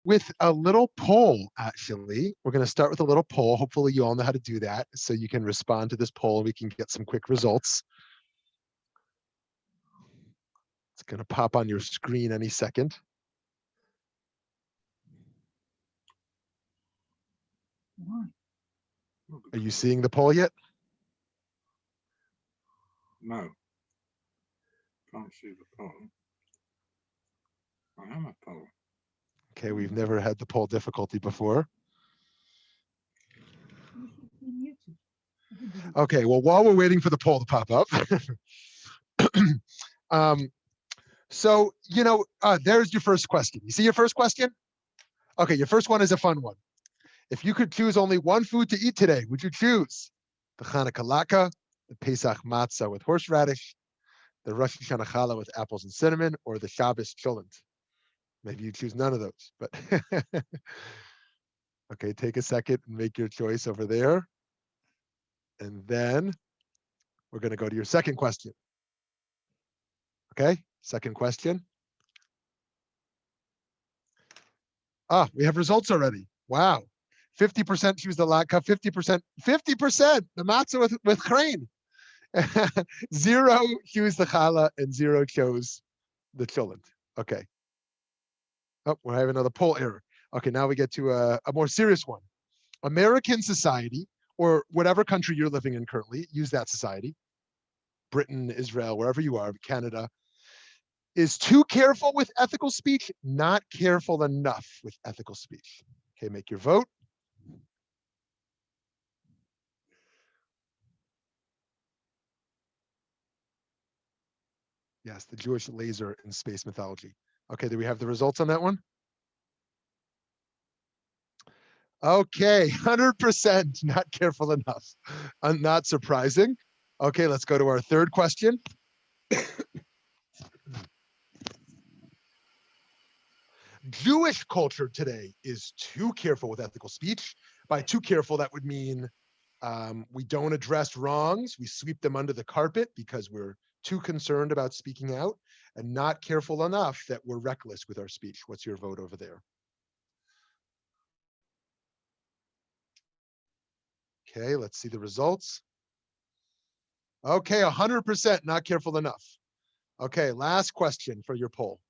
with a little poll, actually. We're going to start with a little poll. Hopefully you all know how to do that, so you can respond to this poll and we can get some quick results. It's going to pop on your screen any second. Are you seeing the poll yet? No. Can't see the poll. I am a poll. Okay, we've never had the poll difficulty before. Okay, well, while we're waiting for the poll to pop up, so, there's your first question. You see your first question? Okay, your first one is a fun one. If you could choose only one food to eat today, would you choose the Hanukkah latke, the Pesach matzah with horseradish, the Rosh Hashanah challah with apples and cinnamon, or the Shabbos cholent? Maybe you choose none of those, but okay, take a second and make your choice over there. And then we're going to go to your second question. Okay, second question. We have results already. Wow. 50% choose the latke, 50%, the matzah with grain. 0 choose the challah, and 0 chose the cholent. Okay. Oh, we're having another poll error. Okay, now we get to a more serious one. American society, or whatever country you're living in currently, use that society. Britain, Israel, wherever you are, Canada, is too careful with ethical speech, not careful enough with ethical speech. Okay, make your vote. Yes, the Jewish laser in space mythology. Okay, do we have the results on that one? Okay, 100% not careful enough. Not surprising. Okay, let's go to our third question. Jewish culture today is too careful with ethical speech. By too careful, that would mean we don't address wrongs. We sweep them under the carpet because we're too concerned about speaking out, and not careful enough that we're reckless with our speech. What's your vote over there? Okay, let's see the results. Okay, 100% not careful enough. Okay, last question for your poll.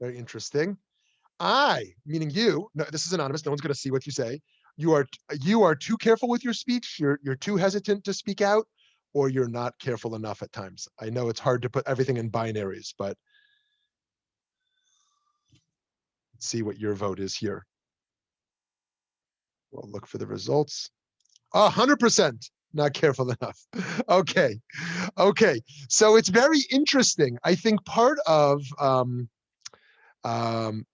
Very interesting. Meaning you, no, this is anonymous, no one's going to see what you say. You are too careful with your speech, you're too hesitant to speak out, or you're not careful enough at times. I know it's hard to put everything in binaries, but let's see what your vote is here. We'll look for the results. 100% not careful enough. Okay. So it's very interesting. I think part of the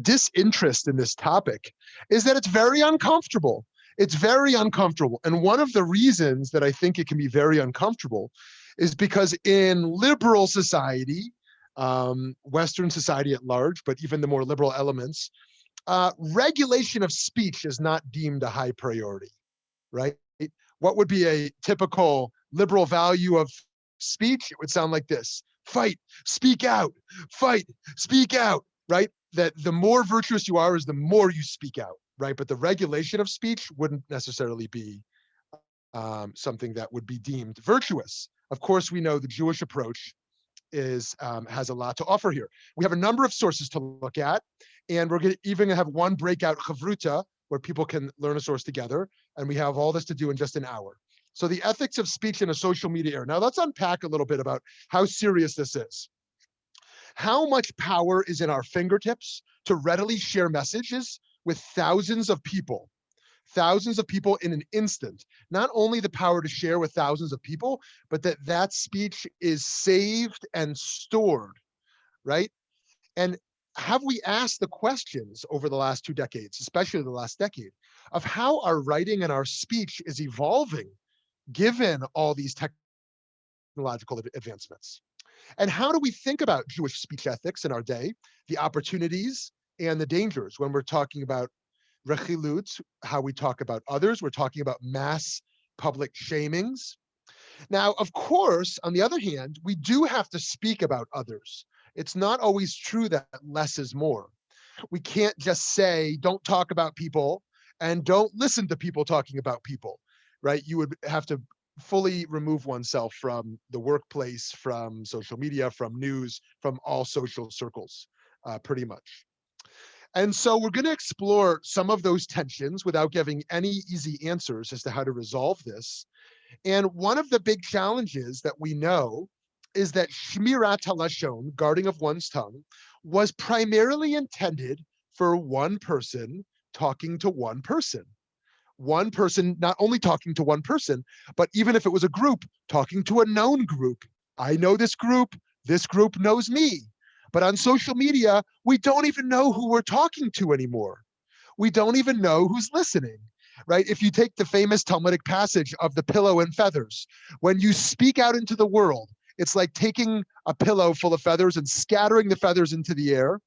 disinterest in this topic is that it's very uncomfortable. It's very uncomfortable. And one of the reasons that I think it can be very uncomfortable is because in liberal society, Western society at large, but even the more liberal elements, regulation of speech is not deemed a high priority, right? What would be a typical liberal value of speech? It would sound like this: fight, speak out, right? That the more virtuous you are is the more you speak out, right? But the regulation of speech wouldn't necessarily be something that would be deemed virtuous. Of course, we know the Jewish approach has a lot to offer here. We have a number of sources to look at, and we're even gonna have one breakout chavruta where people can learn a source together, and we have all this to do in just an hour. So the ethics of speech in a social media era. Now let's unpack a little bit about how serious this is. How much power is in our fingertips to readily share messages with thousands of people in an instant. Not only the power to share with thousands of people, but that speech is saved and stored, right? And have we asked the questions over the last 2 decades, especially the last decade, of how our writing and our speech is evolving given all these technological advancements? And how do we think about Jewish speech ethics in our day, the opportunities and the dangers when we're talking about rechilut, how we talk about others? We're talking about mass public shamings. Now, of course, on the other hand, we do have to speak about others. It's not always true that less is more. We can't just say, don't talk about people and don't listen to people talking about people, right? You would have to fully remove oneself from the workplace, from social media, from news, from all social circles, pretty much. And so we're going to explore some of those tensions without giving any easy answers as to how to resolve this. And one of the big challenges that we know is that Shmirat HaLashon, guarding of one's tongue, was primarily intended for one person talking to one person. One person not only talking to one person, but even if it was a group, talking to a known group. I know this group knows me. But on social media, we don't even know who we're talking to anymore. We don't even know who's listening, right? If you take the famous Talmudic passage of the pillow and feathers, when you speak out into the world, it's like taking a pillow full of feathers and scattering the feathers into the air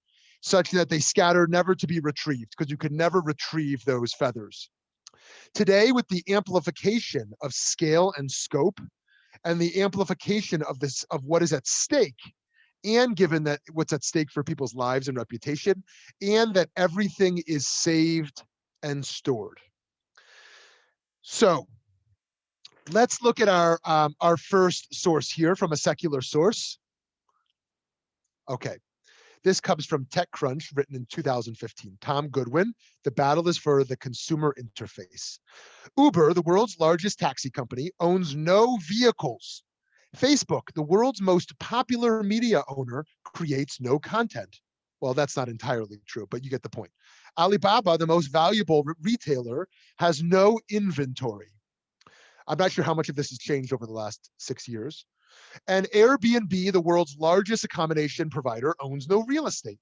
such that they scatter never to be retrieved, because you could never retrieve those feathers. Today, with the amplification of scale and scope and the amplification of this, of what is at stake, and given that what's at stake for people's lives and reputation, and that everything is saved and stored. So let's look at our first source here from a secular source. Okay, this comes from TechCrunch, written in 2015. Tom Goodwin, the battle is for the consumer interface. Uber, the world's largest taxi company, owns no vehicles. Facebook, the world's most popular media owner, creates no content. Well, that's not entirely true, but you get the point. Alibaba, the most valuable retailer, has no inventory. I'm not sure how much of this has changed over the last 6 years. And Airbnb, the world's largest accommodation provider, owns no real estate.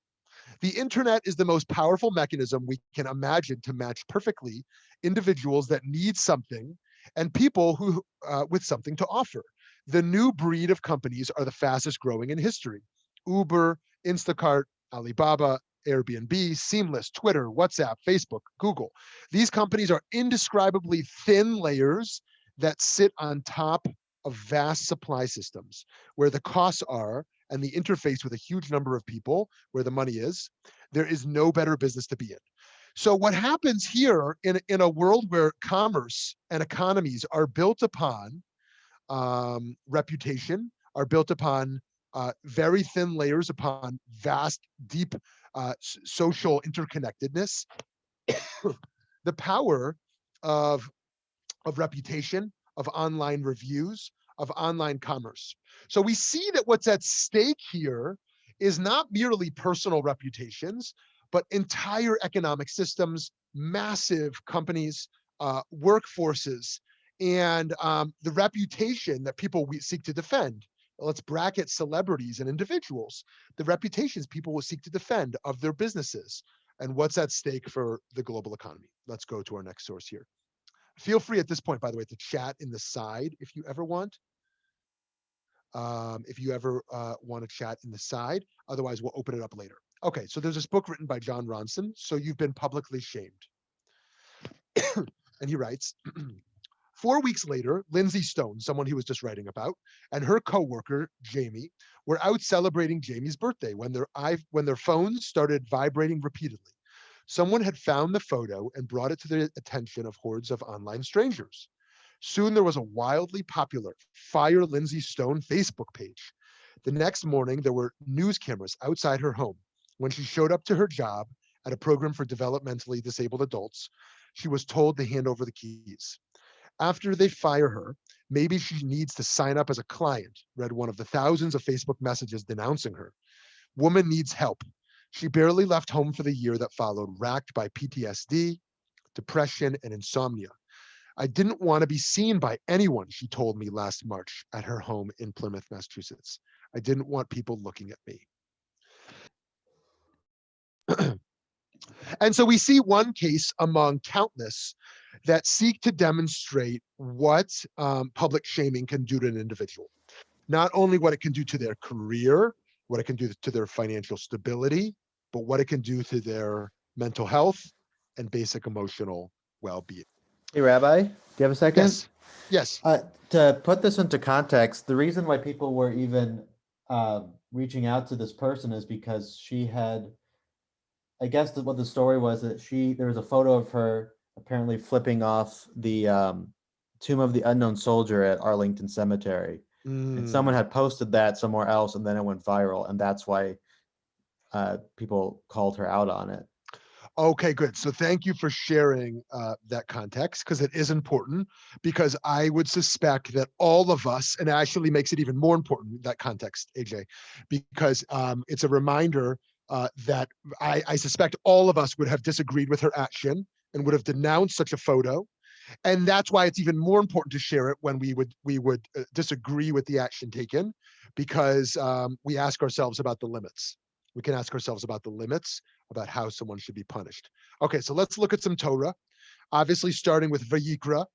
The internet is the most powerful mechanism we can imagine to match perfectly individuals that need something and people who with something to offer. The new breed of companies are the fastest growing in history. Uber, Instacart, Alibaba, Airbnb, Seamless, Twitter, WhatsApp, Facebook, Google. These companies are indescribably thin layers that sit on top of vast supply systems where the costs are and the interface with a huge number of people where the money is. There is no better business to be in. So what happens here in a world where commerce and economies are built upon reputation, are built upon very thin layers, upon vast, deep social interconnectedness, the power of reputation, of online reviews, of online commerce. So we see that what's at stake here is not merely personal reputations, but entire economic systems, massive companies, workforces, and the reputation that people seek to defend. Let's bracket celebrities and individuals. The reputations people will seek to defend of their businesses and what's at stake for the global economy. Let's go to our next source here. Feel free at this point, by the way, to chat in the side if you ever want. If you ever want to chat in the side. Otherwise, we'll open it up later. Okay, so there's this book written by John Ronson, So You've Been Publicly Shamed. And he writes, 4 weeks later, Lindsay Stone, someone he was just writing about, and her coworker, Jamie, were out celebrating Jamie's birthday when their phones started vibrating repeatedly. Someone had found the photo and brought it to the attention of hordes of online strangers. Soon there was a wildly popular Fire Lindsay Stone Facebook page. The next morning, there were news cameras outside her home. When she showed up to her job at a program for developmentally disabled adults, she was told to hand over the keys. After they fire her, maybe she needs to sign up as a client, read one of the thousands of Facebook messages denouncing her. Woman needs help. She barely left home for the year that followed, racked by PTSD, depression, and insomnia. I didn't want to be seen by anyone, she told me last March at her home in Plymouth, Massachusetts. I didn't want people looking at me. And so we see one case among countless that seek to demonstrate what public shaming can do to an individual. Not only what it can do to their career, what it can do to their financial stability, but what it can do to their mental health and basic emotional well-being. Hey, Rabbi, do you have a second? Yes. To put this into context, the reason why people were even reaching out to this person is because she had, I guess what the story was that there was a photo of her apparently flipping off the Tomb of the Unknown Soldier at Arlington Cemetery. And someone had posted that somewhere else, and then it went viral, and that's why people called her out on it. Okay, good. So thank you for sharing that context, because it is important, because I would suspect that all of us, and it actually makes it even more important, that context, AJ, because it's a reminder that I suspect all of us would have disagreed with her action and would have denounced such a photo. And that's why it's even more important to share it when we would disagree with the action taken, because we ask ourselves about the limits. We can ask ourselves about the limits, about how someone should be punished. Okay, so let's look at some Torah, obviously starting with Vayikra.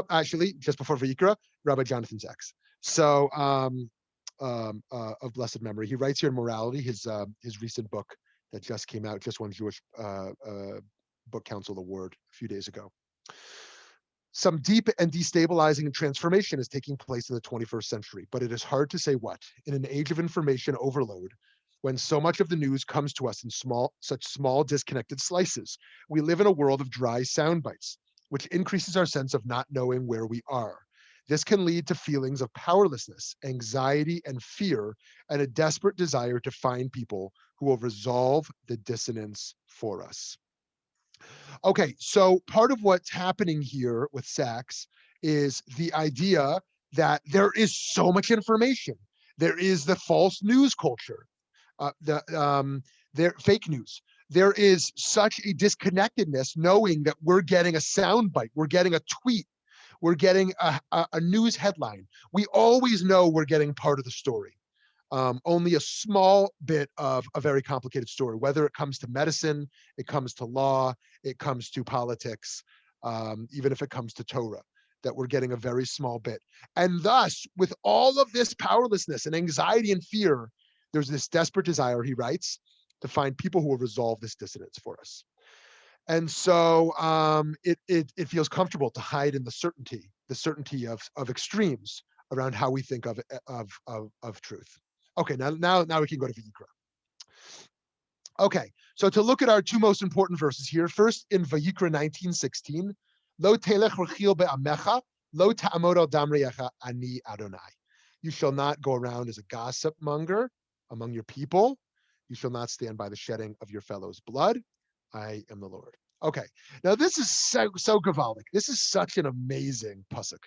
Actually, just before Vayikra, Rabbi Jonathan Sachs. So of blessed memory, he writes here in Morality, his recent book that just came out, just won Jewish Book Council Award a few days ago. Some deep and destabilizing transformation is taking place in the 21st century, but it is hard to say what. In an age of information overload, when so much of the news comes to us in such small disconnected slices, we live in a world of dry sound bites, which increases our sense of not knowing where we are. This can lead to feelings of powerlessness, anxiety, and fear, and a desperate desire to find people who will resolve the dissonance for us. Okay, so part of what's happening here with Sachs is the idea that there is so much information. There is the false news culture, there fake news. There is such a disconnectedness, knowing that we're getting a soundbite, we're getting a tweet, we're getting a news headline. We always know we're getting part of the story. Only a small bit of a very complicated story, whether it comes to medicine, it comes to law, it comes to politics, even if it comes to Torah, that we're getting a very small bit. And thus, with all of this powerlessness and anxiety and fear, there's this desperate desire, he writes, to find people who will resolve this dissonance for us. And so it feels comfortable to hide in the certainty of extremes around how we think of truth. Okay, now we can go to Vayikra. Okay, so to look at our two most important verses here, first in Vayikra 19:16, Lo telech rechil be'amecha, lo ta'amod al damreyecha, ani Adonai. You shall not go around as a gossip monger among your people. You shall not stand by the shedding of your fellow's blood. I am the Lord. Okay, now this is so gavaldic. This is such an amazing pasuk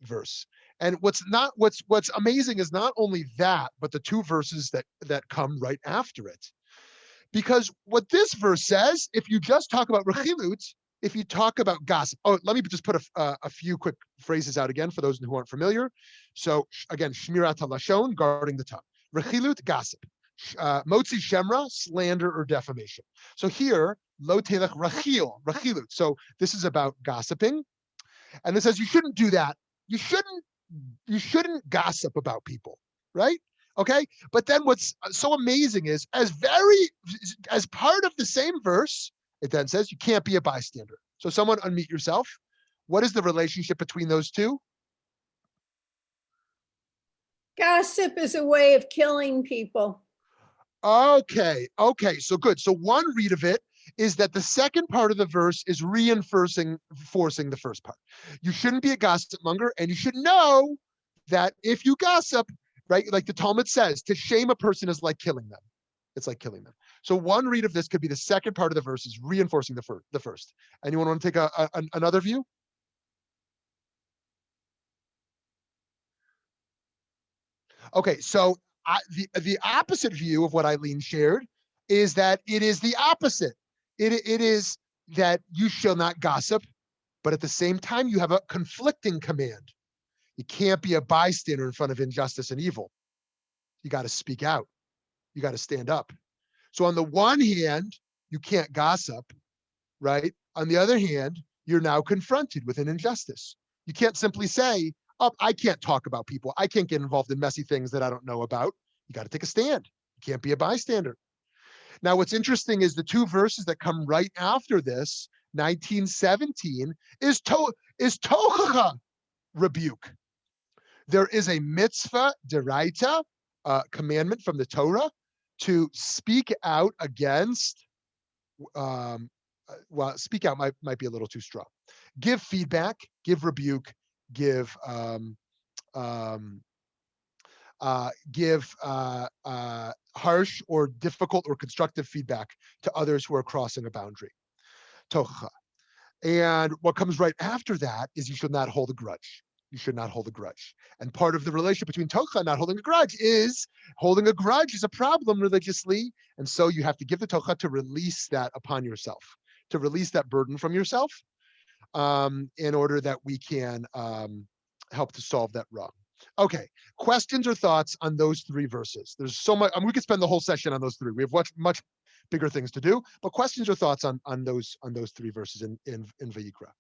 verse. And what's amazing is not only that, but the two verses that come right after it. Because what this verse says, if you just talk about rechilut, if you talk about gossip, let me just put a few quick phrases out again for those who aren't familiar. So again, Shmirat halashon, guarding the tongue. Rechilut, gossip. Motzi shemra, slander or defamation. So here, lo telech rechilut. So this is about gossiping. And it says you shouldn't do that. You shouldn't gossip about people, right? Okay. But then what's so amazing is as part of the same verse, it then says you can't be a bystander. So someone unmute yourself. What is the relationship between those two? Gossip is a way of killing people. Okay. So good. So one read of it is that the second part of the verse is reinforcing the first part. You shouldn't be a gossip monger, and you should know that if you gossip, right, like the Talmud says, to shame a person is like killing them. It's like killing them. So one read of this could be the second part of the verse is reinforcing the first. Anyone want to take another view? Okay, so the opposite view of what Eileen shared is that it is the opposite. It is that you shall not gossip, but at the same time, you have a conflicting command. You can't be a bystander in front of injustice and evil. You got to speak out. You got to stand up. So on the one hand, you can't gossip, right? On the other hand, you're now confronted with an injustice. You can't simply say, oh, I can't talk about people. I can't get involved in messy things that I don't know about. You got to take a stand. You can't be a bystander. Now, what's interesting is the two verses that come right after this, 19:17, is tochacha, rebuke. There is a mitzvah deraita commandment from the Torah to speak out against, well, speak out might be a little too strong. Give feedback, give rebuke, give harsh or difficult or constructive feedback to others who are crossing a boundary. Tocha. And what comes right after that is you should not hold a grudge. You should not hold a grudge. And part of the relationship between tocha and not holding a grudge is holding a grudge is a problem religiously. And so you have to give the tocha to release that upon yourself, to release that burden from yourself, in order that we can help to solve that wrong. Okay, questions or thoughts on those three verses? There's so much, we could spend the whole session on those three. We have much bigger things to do, but questions or thoughts on those three verses in Vayikra?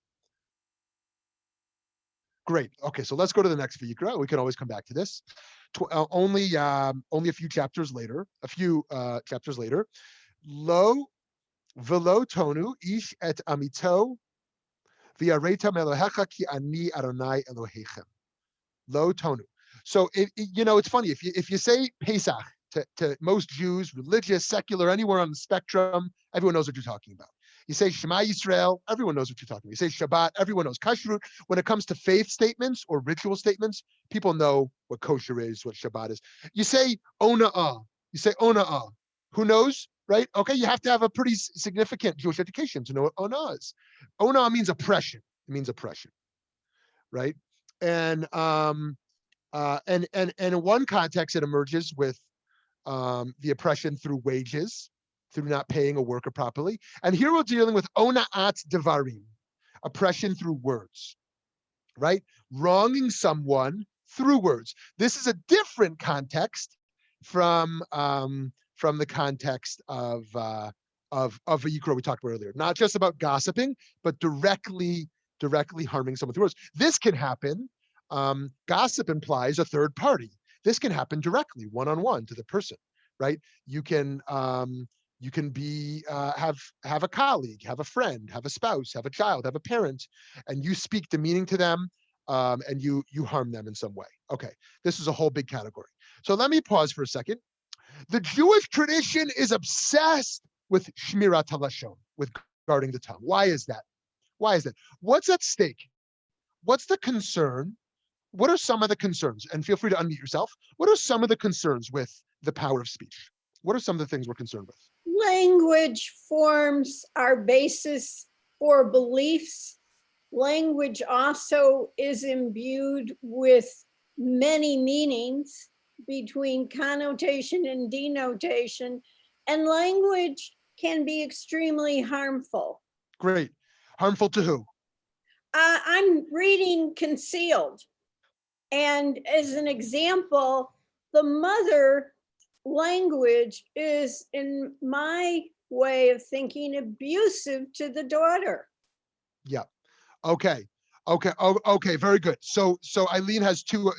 Great. Okay, so let's go to the next Vayikra. We can always come back to this. Only a few chapters later. Lo velo tonu ish et amito v'areta melohecha ki ani Adonai Elohechem. Lo tonu. So it's funny if you say Pesach to most Jews, religious, secular, anywhere on the spectrum, everyone knows what you're talking about. You say Shema Yisrael, everyone knows what you're talking about. You say Shabbat, everyone knows. Kashrut, when it comes to faith statements or ritual statements, people know what kosher is, what Shabbat is. You say Ona'ah. Who knows, right? Okay, you have to have a pretty significant Jewish education to know what Ona'ah is. Ona'ah means oppression. It means oppression, right? And in one context, it emerges with the oppression through wages, through not paying a worker properly. And here we're dealing with ona'at devarim, oppression through words, right? Wronging someone through words. This is a different context from the context of Vayikra we talked about earlier. Not just about gossiping, but directly harming someone through words. This can happen. Gossip implies a third party. This can happen directly, one-on-one to the person, right? You can be have a colleague, have a friend, have a spouse, have a child, have a parent, and you speak demeaning to them, and you harm them in some way. Okay, this is a whole big category. So let me pause for a second. The Jewish tradition is obsessed with Shmirat HaLashon, with guarding the tongue. Why is that? What's at stake? What's the concern? What are some of the concerns? And feel free to unmute yourself. What are some of the concerns with the power of speech? What are some of the things we're concerned with? Language forms our basis for beliefs. Language also is imbued with many meanings between connotation and denotation, and language can be extremely harmful. Great. Harmful to who? I'm reading Concealed. And as an example, the mother language is, in my way of thinking, abusive to the daughter. Yeah. Okay. Very good. So Eileen has two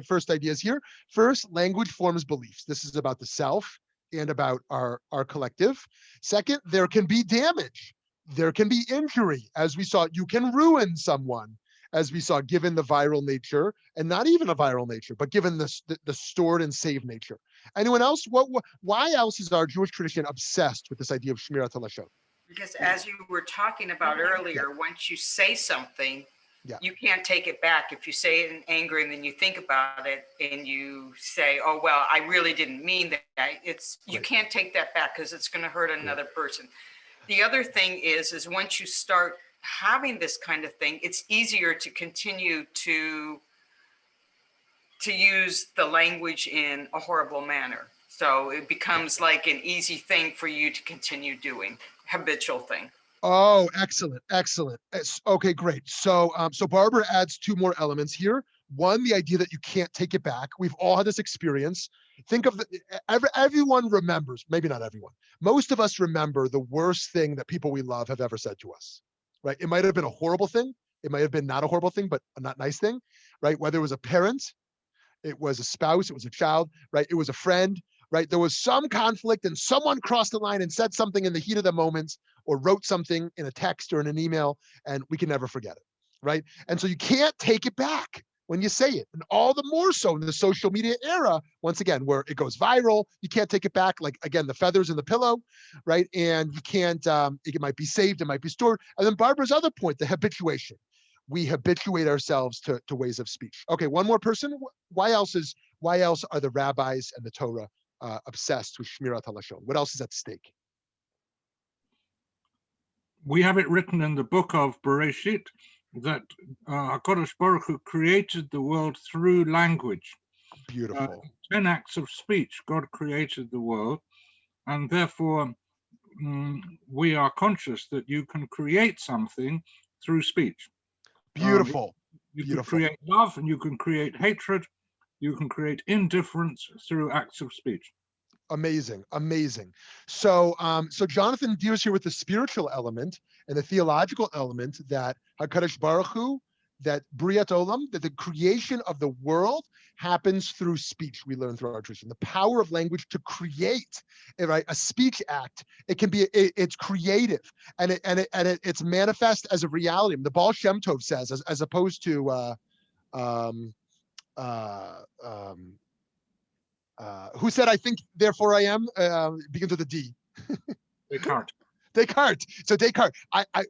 first ideas here. First, language forms beliefs. This is about the self and about our collective. Second, there can be damage. There can be injury. As we saw, you can ruin someone, as we saw, given the viral nature, and not even a viral nature, but given the stored and saved nature. Anyone else? Why else is our Jewish tradition obsessed with this idea of Shmirat HaLashon? Because as you were talking about earlier, once you say something, you can't take it back. If you say it in anger and then you think about it and you say, oh, well, I really didn't mean that. You can't take that back because it's going to hurt another person. The other thing is once you start having this kind of thing, it's easier to continue to use the language in a horrible manner. So it becomes like an easy thing for you to continue doing, habitual thing. Oh, excellent. Okay, great. So Barbara adds two more elements here. One, the idea that you can't take it back. We've all had this experience. Think of everyone remembers, maybe not everyone. Most of us remember the worst thing that people we love have ever said to us, right? It might have been a horrible thing. It might have been not a horrible thing, but a not nice thing, right? Whether it was a parent, it was a spouse, it was a child, right? It was a friend, right? There was some conflict and someone crossed the line and said something in the heat of the moment or wrote something in a text or in an email, and we can never forget it, right? And so you can't take it back. when you say it. And all the more so in the social media era, once again, where it goes viral, you can't take it back. Like, again, the feathers in the pillow, right? And you can't, it might be saved, it might be stored. And then Barbara's other point, the habituation. We habituate ourselves to ways of speech. Okay, one more person. Why else are the rabbis and the Torah obsessed with Shmirat HaLashon? What else is at stake? We have it written in the book of Bereshit that HaKadosh Baruch Hu created the world through language. Beautiful. 10 acts of speech, God created the world, and therefore we are conscious that you can create something through speech. Beautiful. You Beautiful. can create love, and you can create hatred, you can create indifference through acts of speech. Amazing, amazing. So, so Jonathan deals here with the spiritual element and the theological element that HaKadosh Baruch Hu, that Briat Olam, that the creation of the world happens through speech. We learn through our tradition, the power of language to create, right? A speech act. It can be, it's creative, and it's manifest as a reality. The Baal Shem Tov says, as opposed to, who said, I think, therefore I am, begins with a D. Descartes. Descartes. So Descartes,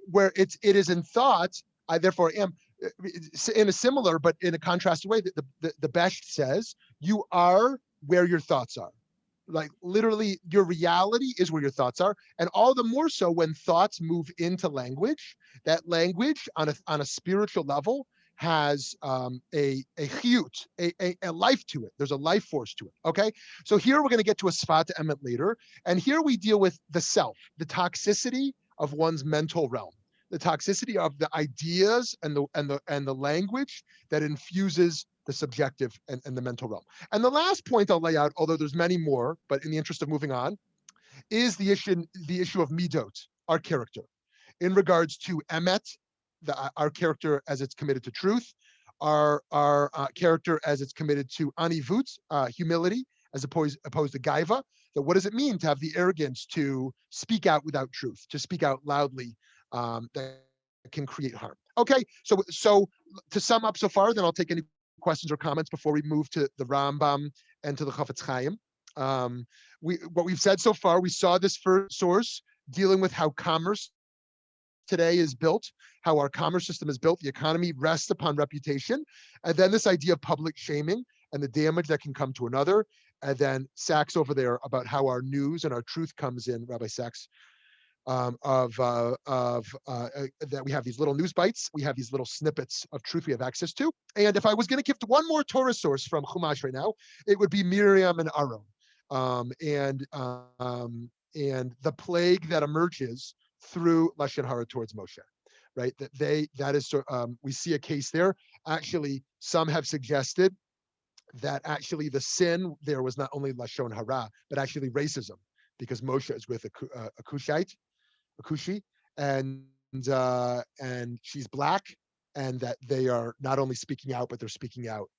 where it is in thought, I therefore am, in a similar, but in a contrasted way, the Besht says, you are where your thoughts are. Like literally your reality is where your thoughts are. And all the more so when thoughts move into language, that language on a spiritual level has a chiyut, a life to it. There's a life force to it. Okay. So here we're going to get to a sfat emet later. And here we deal with the self, the toxicity of one's mental realm, the toxicity of the ideas and the language that infuses the subjective and the mental realm. And the last point I'll lay out, although there's many more, but in the interest of moving on, is the issue of midot, our character, in regards to emet, our character as it's committed to truth, our character as it's committed to anivut, humility, as opposed to gaiva. That what does it mean to have the arrogance to speak out without truth, to speak out loudly, that can create harm? Okay, so to sum up so far, then I'll take any questions or comments before we move to the Rambam and to the Chafetz Chaim. What we've said so far, we saw this first source dealing with how commerce today is built, how our commerce system is built. The economy rests upon reputation. And then this idea of public shaming and the damage that can come to another. And then Sachs over there about how our news and our truth comes in, Rabbi Sachs, that we have these little news bites, we have these little snippets of truth we have access to. And if I was going to give one more Torah source from Chumash right now, it would be Miriam and Aaron, and the plague that emerges through Lashon Hara towards Moshe, right? We see a case there. Actually, some have suggested that actually the sin there was not only Lashon Hara, but actually racism, because Moshe is with a Kushi, and she's black, and that they are not only speaking out, but they're speaking out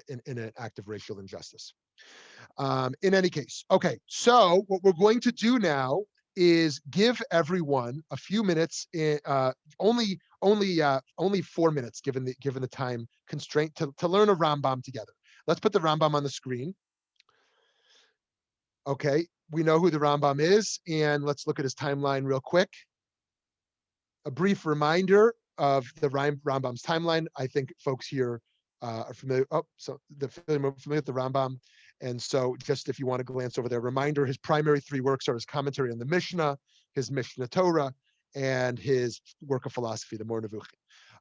in an act of racial injustice. In any case, okay, so what we're going to do now is give everyone a few minutes, only 4 minutes, given the time constraint, to learn a Rambam together. Let's put the Rambam on the screen. Okay, we know who the Rambam is, and let's look at his timeline real quick. A brief reminder of the Rambam's timeline. I think folks here are familiar. Familiar with the Rambam, and so just if you want to glance over there, reminder: his primary 3 works are his commentary on the Mishnah, his Mishnah Torah, and his work of philosophy, the Mor Nevuchim.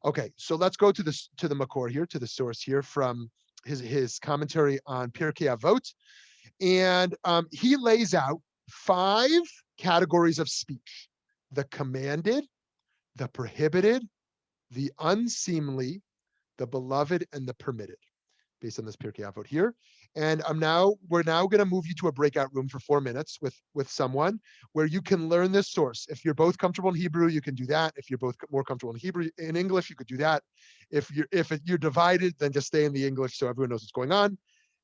Okay, so let's go to the Makor here, to the source here from his commentary on Pirkei Avot. And he lays out 5 categories of speech: the commanded, the prohibited, the unseemly, the beloved, and the permitted, based on this Pirkei Avot here. And we're now going to move you to a breakout room for 4 minutes with someone where you can learn this source. If you're both comfortable in Hebrew, you can do that. If you're both more comfortable in English, you could do that. If you're divided, then just stay in the English so everyone knows what's going on.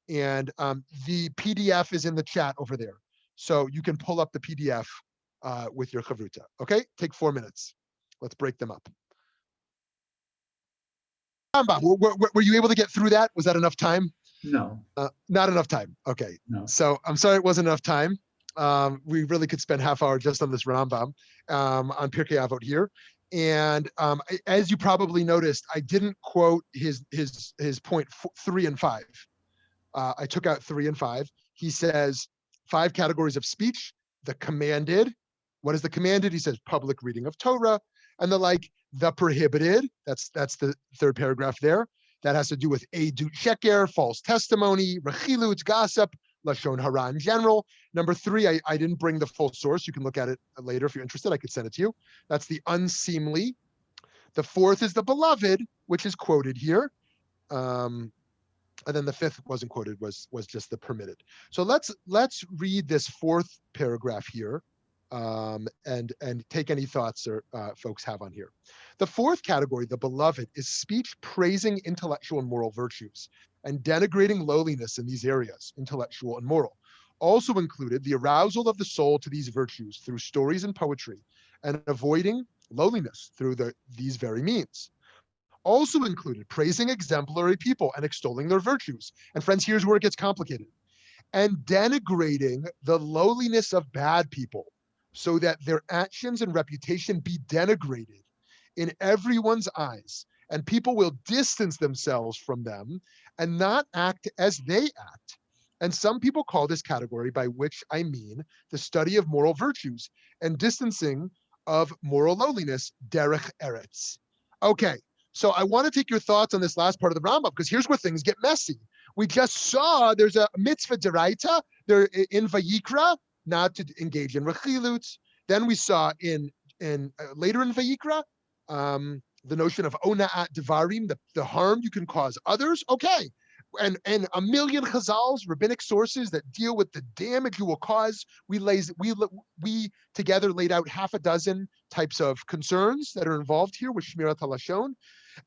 And the PDF is in the chat over there, so you can pull up the PDF with your chavruta. Okay, take 4 minutes. Let's break them up. Rambam, were you able to get through that? Was that enough time? No, Not enough time. Okay. no. So I'm sorry it wasn't enough time. We really could spend half hour just on this Rambam on Pirkei Avot here. And as you probably noticed, I didn't quote his point 3 and 5. I took out 3 and 5. He says 5 categories of speech. The commanded. What is the commanded? He says public reading of Torah, and the prohibited. That's the 3rd paragraph there. That has to do with edut sheker, false testimony, rechilut, gossip, lashon hara in general. Number 3, I didn't bring the full source. You can look at it later if you're interested. I could send it to you. That's the unseemly. The 4th is the beloved, which is quoted here. And then the 5th wasn't quoted, was just the permitted. So let's read this 4th paragraph here, and take any thoughts or folks have on here. The 4th category, the beloved, is speech praising intellectual and moral virtues and denigrating lowliness in these areas, intellectual and moral. Also included the arousal of the soul to these virtues through stories and poetry, and avoiding lowliness through these very means. Also included praising exemplary people and extolling their virtues. And friends, here's where it gets complicated. And denigrating the lowliness of bad people so that their actions and reputation be denigrated in everyone's eyes, and people will distance themselves from them and not act as they act. And some people call this category, by which I mean the study of moral virtues and distancing of moral lowliness, derech eretz. Okay. So I want to take your thoughts on this last part of the Rambam, because here's where things get messy. We just saw there's a mitzvah deraita there in Vayikra, not to engage in rechilut. Then we saw in later in Vayikra, the notion of ona'at devarim, the harm you can cause others. Okay, and a million chazals, rabbinic sources that deal with the damage you will cause. We together laid out half a dozen types of concerns that are involved here with Shmirat halashon.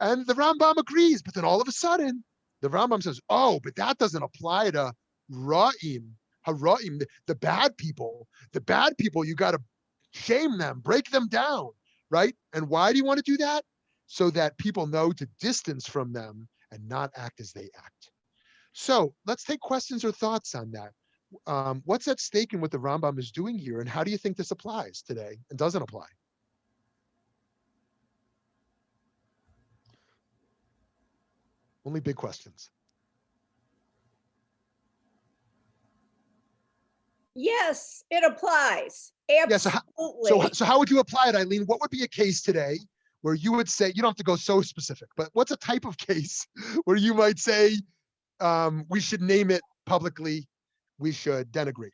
And the Rambam agrees, but then all of a sudden, the Rambam says, oh, but that doesn't apply to Ra'im, Hara'im, the bad people. The bad people, you got to shame them, break them down, right? And why do you want to do that? So that people know to distance from them and not act as they act. So let's take questions or thoughts on that. What's at stake in what the Rambam is doing here, and how do you think this applies today and doesn't apply? Only big questions. Yes, it applies. Absolutely. Yeah, so how would you apply it, Eileen? What would be a case today where you would say, you don't have to go so specific, but what's a type of case where you might say, we should name it publicly, we should denigrate,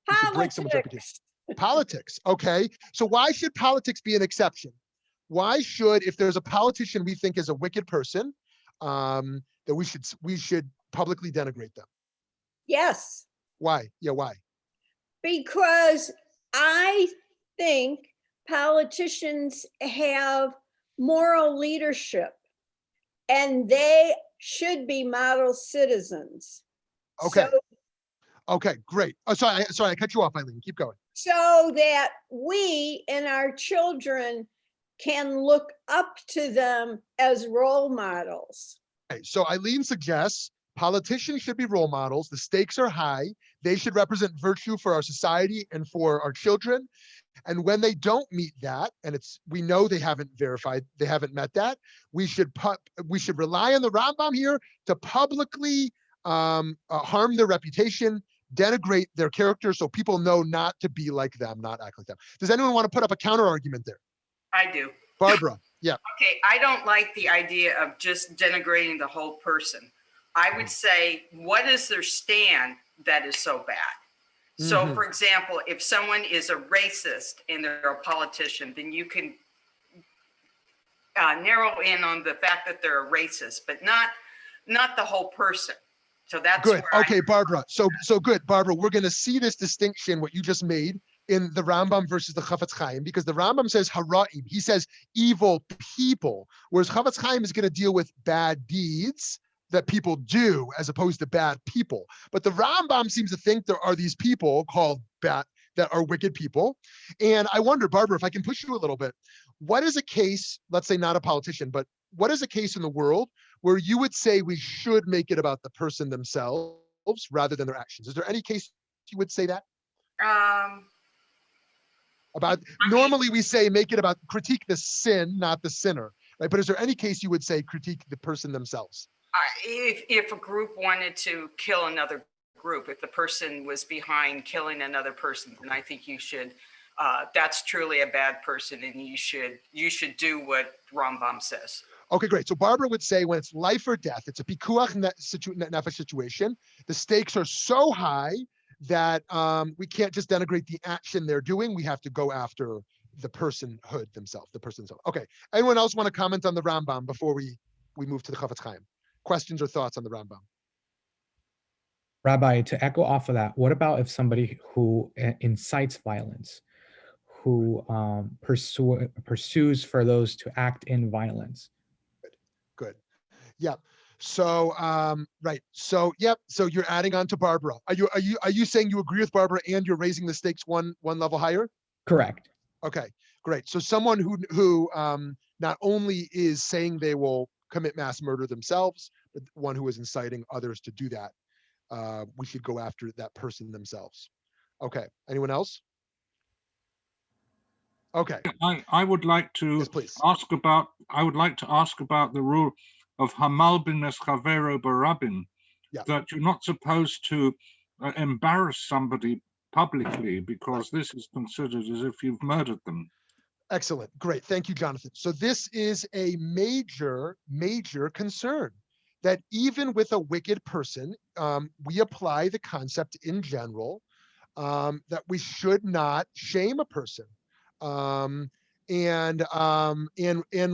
we should break someone's reputation? Politics, okay. So why should politics be an exception? Why should, if there's a politician we think is a wicked person, that we should publicly denigrate them? Yes. Why? Yeah, why? Because I think politicians have moral leadership and they should be model citizens. Okay. Okay, great. Oh, sorry, I cut you off, Eileen. Keep going. So that we and our children can look up to them as role models. Okay, so Eileen suggests politicians should be role models. The stakes are high. They should represent virtue for our society and for our children. And when they don't meet that, and we know they haven't met that, we should rely on the Rambam here to publicly harm their reputation, denigrate their character, so people know not to be like them, not act like them. Does anyone want to put up a counter argument there? I do. Barbara, yeah. Okay, I don't like the idea of just denigrating the whole person. I would say, what is their stand that is so bad? So, for example, if someone is a racist and they're a politician, then you can narrow in on the fact that they're a racist, but not the whole person. So that's good. Okay, Barbara. So good, Barbara. We're going to see this distinction, what you just made, in the Rambam versus the Chafetz Chaim, because the Rambam says hara'im. He says evil people, whereas Chafetz Chaim is going to deal with bad deeds that people do as opposed to bad people. But the Rambam seems to think there are these people called bad, that are wicked people. And I wonder, Barbara, if I can push you a little bit, what is a case, let's say not a politician, but what is a case in the world where you would say we should make it about the person themselves rather than their actions? Is there any case you would say that? About normally we say make it about critique the sin, not the sinner, right? But is there any case you would say critique the person themselves? If a group wanted to kill another group, if the person was behind killing another person, then I think you should. That's truly a bad person, and you should do what Rambam says. Okay, great. So Barbara would say when it's life or death, it's a pikuach nefesh situation. The stakes are so high that we can't just denigrate the action they're doing. We have to go after the personhood themselves, the person themselves. Okay. Anyone else want to comment on the Rambam before we move to the Chafetz Chaim? Questions or thoughts on the Rambam? Rabbi, to echo off of that, what about if somebody who incites violence, who pursues for those to act in violence? Good. Yeah. So right. So yep. So you're adding on to Barbara. Are you saying you agree with Barbara and you're raising the stakes one level higher? Correct. Okay, great. So someone who not only is saying they will commit mass murder themselves, but one who is inciting others to do that, we should go after that person themselves. Okay. Anyone else? Okay. I would like to ask about. I would like to ask about the rule of Hamal b'nes Chavero barabin, that you're not supposed to embarrass somebody publicly because this is considered as if you've murdered them. Excellent. Great. Thank you, Jonathan. So this is a major concern, that even with a wicked person, we apply the concept in general that we should not shame a person. And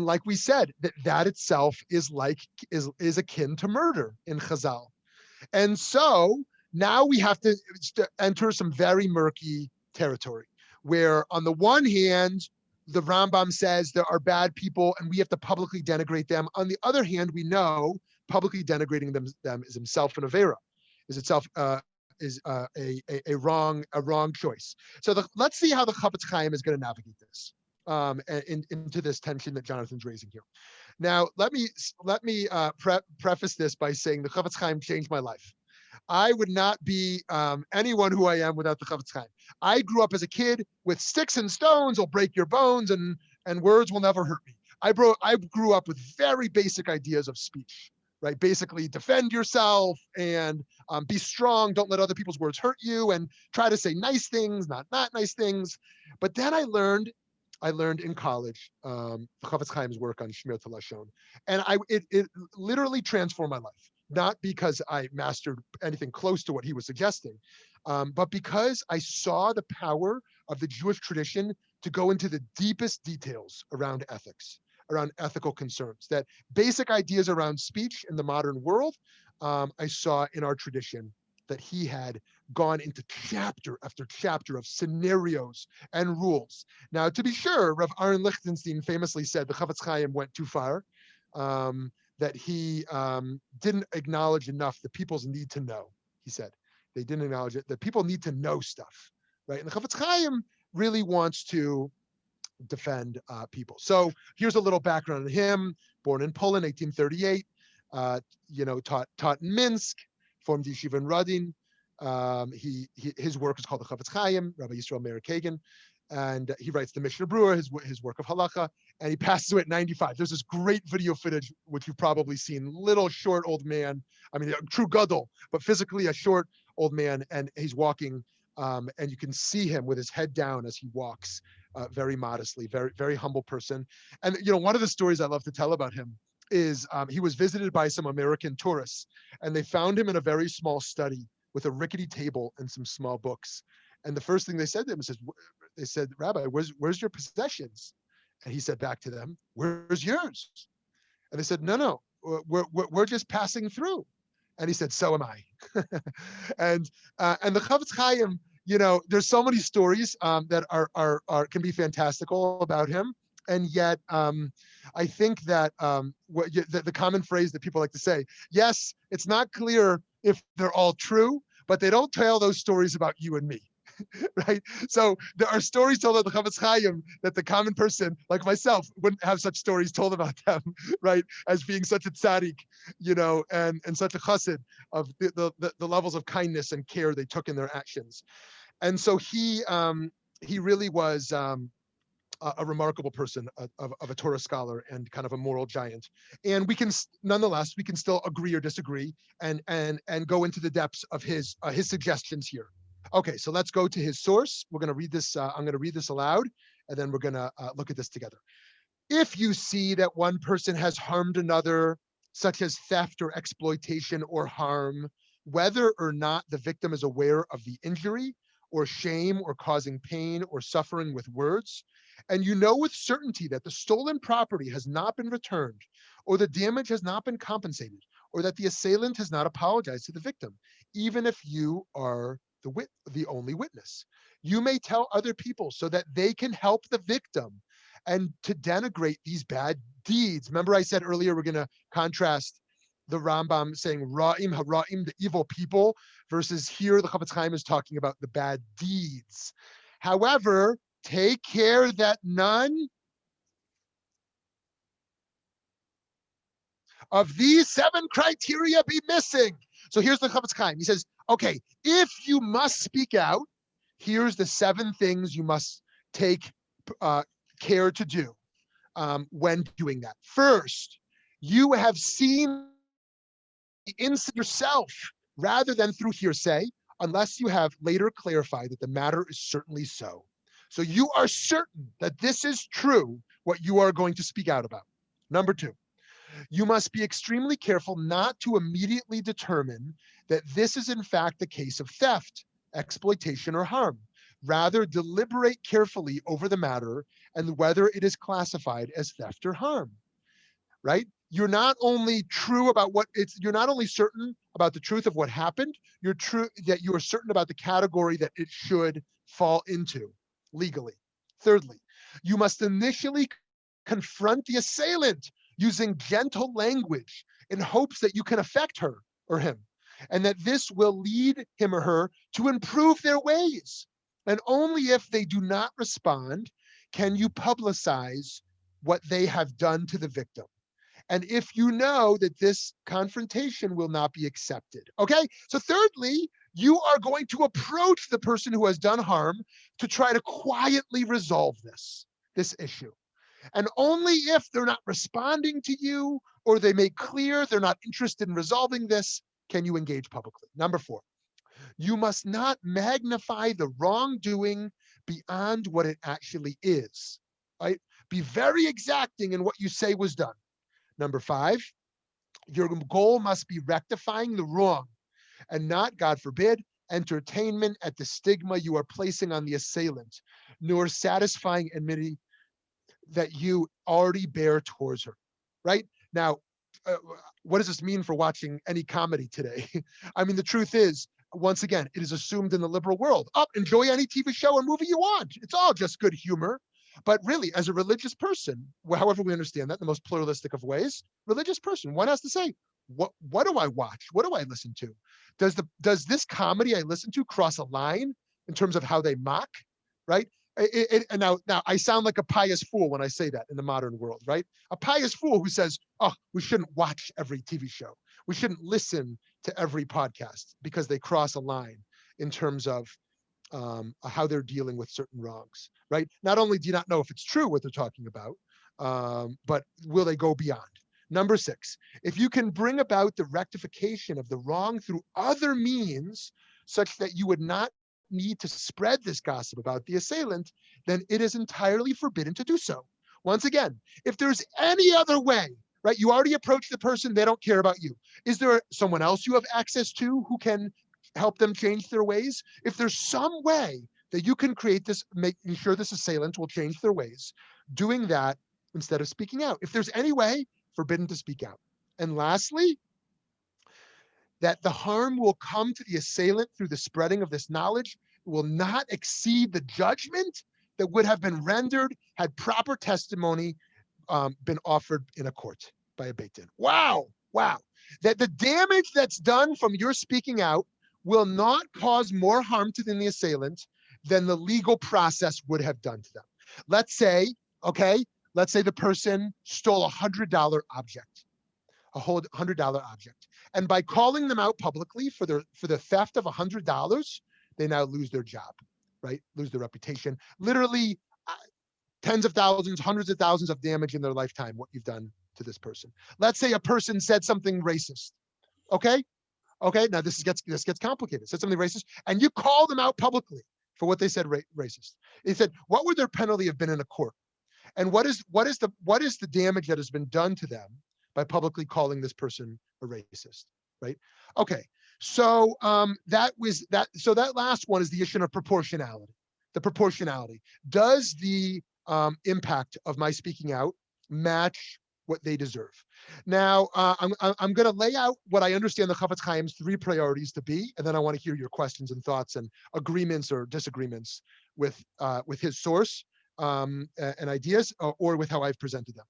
like we said, that itself is akin to murder in Chazal. And so now we have to enter some very murky territory where on the one hand, the Rambam says there are bad people and we have to publicly denigrate them. On the other hand, we know publicly denigrating them is himself an avera, is itself a wrong choice. So let's see how the Chafetz Chaim is going to navigate this into this tension that Jonathan's raising here. Now, let me preface this by saying the Chafetz Chaim changed my life. I would not be anyone who I am without the Chafetz Chaim. I grew up as a kid with sticks and stones will break your bones and words will never hurt me. I grew up with very basic ideas of speech, right? Basically, defend yourself and be strong. Don't let other people's words hurt you, and try to say nice things, not nice things. But then I learned in college the Chafetz Chaim's work on Shmirat Lashon, and it literally transformed my life. Not because I mastered anything close to what he was suggesting, but because I saw the power of the Jewish tradition to go into the deepest details around ethics, around ethical concerns, that basic ideas around speech in the modern world, I saw in our tradition that he had gone into chapter after chapter of scenarios and rules. Now, to be sure, Rav Aaron Lichtenstein famously said the Chafetz Chaim went too far, that he didn't acknowledge enough the people's need to know. He said they didn't acknowledge it, that people need to know stuff, right? And the Chafetz Chaim really wants to defend people. So here's a little background on him. Born in Poland, 1838, taught in Minsk, formed yeshiva in Radin. His work is called the Chafetz Chaim, Rabbi Yisrael Meir Kagan, and he writes the Mishnah Berurah, his work of halacha, and he passes away at 95. There's this great video footage, which you've probably seen, little short old man, I mean, a true gadol, but physically a short old man, and he's walking, and you can see him with his head down as he walks, very modestly, very, very humble person. And, one of the stories I love to tell about him is he was visited by some American tourists, and they found him in a very small study with a rickety table and some small books. And the first thing they said to him is, they said, Rabbi, where's your possessions? And he said back to them, where's yours? And they said, no, we're just passing through. And he said, so am I. and the Chafetz Chaim, there's so many stories that are can be fantastical about him. And yet, I think that the common phrase that people like to say, yes, it's not clear if they're all true, but they don't tell those stories about you and me. right? So there are stories told of the Chavetz Chaim that the common person, like myself, wouldn't have such stories told about them, right? As being such a tzaddik, and such a chassid of the levels of kindness and care they took in their actions. And so he really was a remarkable person, of a Torah scholar and kind of a moral giant. And we can nonetheless, we can still agree or disagree and go into the depths of his suggestions here. Okay, so let's go to his source. We're going to read this. I'm going to read this aloud, and then we're going to look at this together. If you see that one person has harmed another, such as theft or exploitation or harm, whether or not the victim is aware of the injury or shame or causing pain or suffering with words, and you know with certainty that the stolen property has not been returned, or the damage has not been compensated, or that the assailant has not apologized to the victim, even if you are the only witness, you may tell other people so that they can help the victim and to denigrate these bad deeds. Remember I said earlier, we're going to contrast the Rambam saying Ra'im Hara'im, the evil people, versus here the Chavetz Chaim is talking about the bad deeds. However, take care that none of these 7 criteria be missing. So here's the Chavetz Chaim. He says, okay, if you must speak out, here's the 7 things you must take care to do when doing that. First, you have seen the incident yourself rather than through hearsay, unless you have later clarified that the matter is certainly so. So you are certain that this is true, what you are going to speak out about. Number 2, you must be extremely careful not to immediately determine that this is in fact a case of theft, exploitation, or harm. Rather, deliberate carefully over the matter and whether it is classified as theft or harm, right? You're not only you're not only certain about the truth of what happened, you are certain about the category that it should fall into legally. Thirdly, you must initially confront the assailant using gentle language in hopes that you can affect her or him, and that this will lead him or her to improve their ways. And only if they do not respond can you publicize what they have done to the victim. And if you know that this confrontation will not be accepted. Okay, so thirdly, you are going to approach the person who has done harm to try to quietly resolve this issue. And only if they're not responding to you or they make clear they're not interested in resolving this can you engage publicly. Number 4, you must not magnify the wrongdoing beyond what it actually is, right? Be very exacting in what you say was done. Number 5, your goal must be rectifying the wrong and not, God forbid, entertainment at the stigma you are placing on the assailant, nor satisfying enmity that you already bear towards her, right? Now, what does this mean for watching any comedy today? I mean, the truth is, once again, it is assumed in the liberal world, enjoy any TV show or movie you want. It's all just good humor. But really, as a religious person, however we understand that in the most pluralistic of ways, religious person, one has to say, what do I watch? What do I listen to? Does this comedy I listen to cross a line in terms of how they mock, right? And now I sound like a pious fool when I say that in the modern world, right? A pious fool who says, oh, we shouldn't watch every TV show. We shouldn't listen to every podcast because they cross a line in terms of how they're dealing with certain wrongs, right? Not only do you not know if it's true what they're talking about, but will they go beyond? Number 6, if you can bring about the rectification of the wrong through other means, such that you would not need to spread this gossip about the assailant, then it is entirely forbidden to do so. Once again, if there's any other way, right? You already approached the person, they don't care about you. Is there someone else you have access to who can help them change their ways? If there's some way that you can create this, making sure this assailant will change their ways, doing that instead of speaking out. If there's any way, forbidden to speak out. And lastly, that the harm will come to the assailant through the spreading of this knowledge will not exceed the judgment that would have been rendered had proper testimony been offered in a court by a Beit Din. Wow. That the damage that's done from your speaking out will not cause more harm to the assailant than the legal process would have done to them. Let's say the person stole $100 object, a whole $100 object. And by calling them out publicly for the theft of $100, they now lose their job, right? Lose their reputation. Literally tens of thousands, hundreds of thousands of damage in their lifetime, what you've done to this person. Let's say a person said something racist, okay? Okay, now this gets complicated. Said something racist, and you call them out publicly for what they said racist. They said, what would their penalty have been in a court? And what is the damage that has been done to them by publicly calling this person a racist, right? Okay, so that last one is the issue of proportionality. The proportionality. Does the impact of my speaking out match what they deserve? Now, I'm going to lay out what I understand the Chafetz Chaim's 3 priorities to be, and then I want to hear your questions and thoughts and agreements or disagreements with his source and ideas, or with how I've presented them.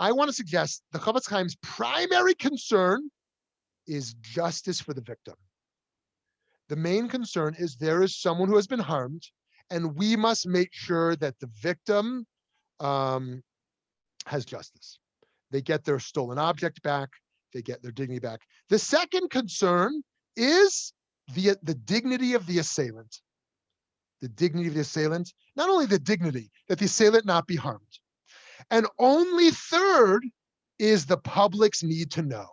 I want to suggest the Chafetz Chaim's primary concern is justice for the victim. The main concern is there is someone who has been harmed, and we must make sure that the victim has justice. They get their stolen object back, they get their dignity back. The second concern is the dignity of the assailant. The dignity of the assailant, not only the dignity, that the assailant not be harmed. And only third is the public's need to know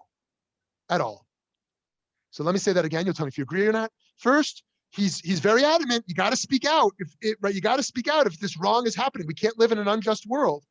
at all. So let me say that again. You'll tell me if you agree or not. First, he's very adamant. You got to speak out. You got to speak out if this wrong is happening. We can't live in an unjust world.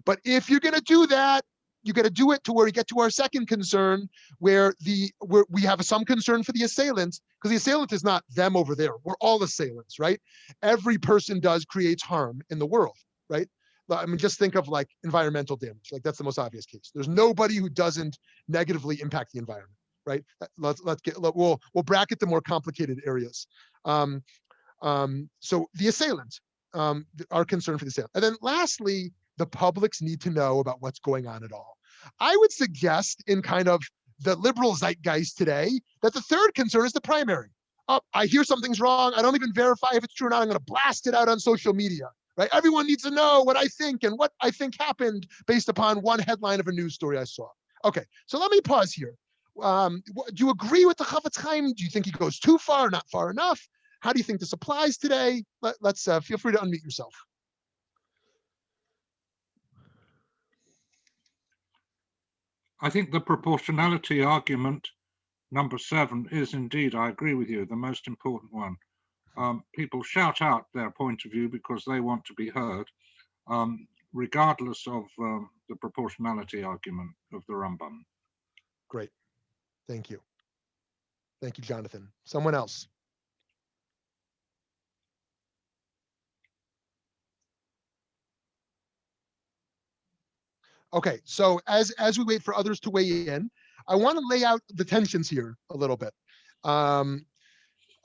But if you're going to do that, you got to do it to where we get to our second concern, where we have some concern for the assailant, because the assailant is not them over there. We're all assailants, right? Every person creates harm in the world, right? I mean, just think of like environmental damage. Like that's the most obvious case. There's nobody who doesn't negatively impact the environment, right? We'll bracket the more complicated areas. So the assailant, our concern for the assailant. And then lastly, the public's need to know about what's going on at all. I would suggest in kind of the liberal zeitgeist today that the third concern is the primary. I hear something's wrong. I don't even verify if it's true or not. I'm going to blast it out on social media. Right? Everyone needs to know what I think and what I think happened based upon one headline of a news story I saw. Okay, so let me pause here. Do you agree with the Chafetz Chaim? Do you think he goes too far, not far enough? How do you think this applies today? Let's feel free to unmute yourself. I think the proportionality argument, number 7, is indeed, I agree with you, the most important one. People shout out their point of view because they want to be heard, regardless of the proportionality argument of the Rambam. Great. Thank you. Thank you, Jonathan. Someone else. Okay, so as we wait for others to weigh in, I want to lay out the tensions here a little bit.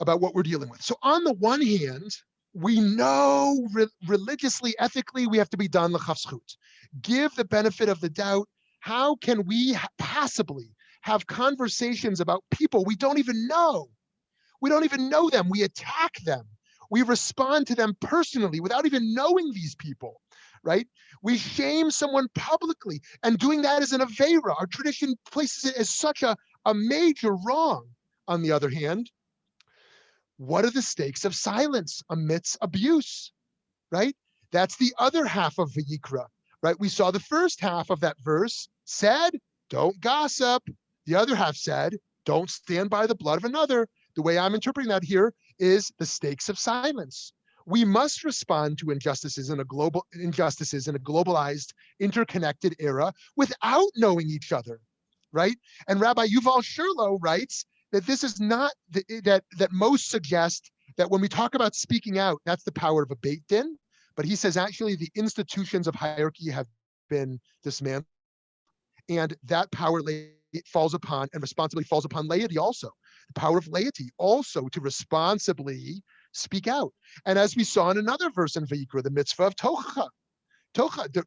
About what we're dealing with. So on the one hand, we know religiously, ethically, we have to be done l'chafzchut. Give the benefit of the doubt. How can we possibly have conversations about people we don't even know? We don't even know them. We attack them. We respond to them personally without even knowing these people, right? We shame someone publicly, and doing that is an aveira. Our tradition places it as such a major wrong. On the other hand, what are the stakes of silence amidst abuse, right? That's the other half of Vayikra, right? We saw the first half of that verse said, don't gossip. The other half said, don't stand by the blood of another. The way I'm interpreting that here is the stakes of silence. We must respond to injustices in a globalized, interconnected era without knowing each other, right? And Rabbi Yuval Sherlow writes that this is not that most suggest that when we talk about speaking out, that's the power of a Beit Din, but he says actually the institutions of hierarchy have been dismantled, and that power falls upon and responsibility falls upon laity also. The power of laity also to responsibly speak out. And as we saw in another verse in Vayikra, the mitzvah of tocha,